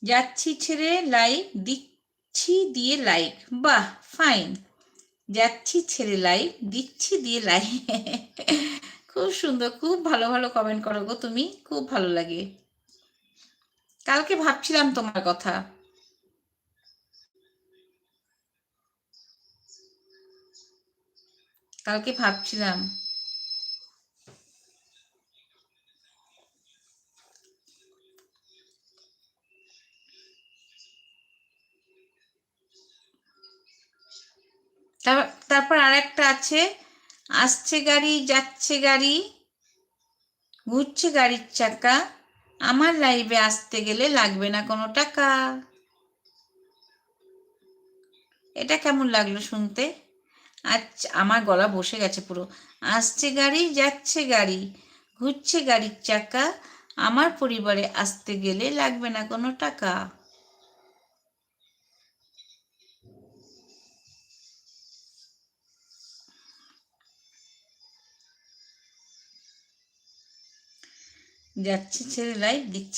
যাচ্ছি ছেড়ে লাইক দিচ্ছি দিয়ে লাইক, বাহ ফাইন। যাচ্ছি ছেড়ে লাইক দিচ্ছি দিয়ে লাইক। খুব সুন্দর, খুব ভালো ভালো কমেন্ট করো গো তুমি, খুব ভালো লাগে। কালকে ভাবছিলাম তোমার কথা। কালকে ভাবছিলাম। তারপর আরেকটা আছে, আসছে গাড়ি যাচ্ছে গাড়ি ঘুরছে গাড়ির চাকা, আমার লাইভে আসতে গেলে লাগবে না কোনো টাকা। এটা কেমন লাগলো শুনতে? আচ্ছা, আমার গলা বসে গেছে পুরো। আসছে গাড়ি যাচ্ছে গাড়ি ঘুরছে গাড়ির চাকা, আমার পরিবারে আসতে গেলে লাগবে না কোনো টাকা। যাচ্ছে ছেলে লাইভ দিচ্ছি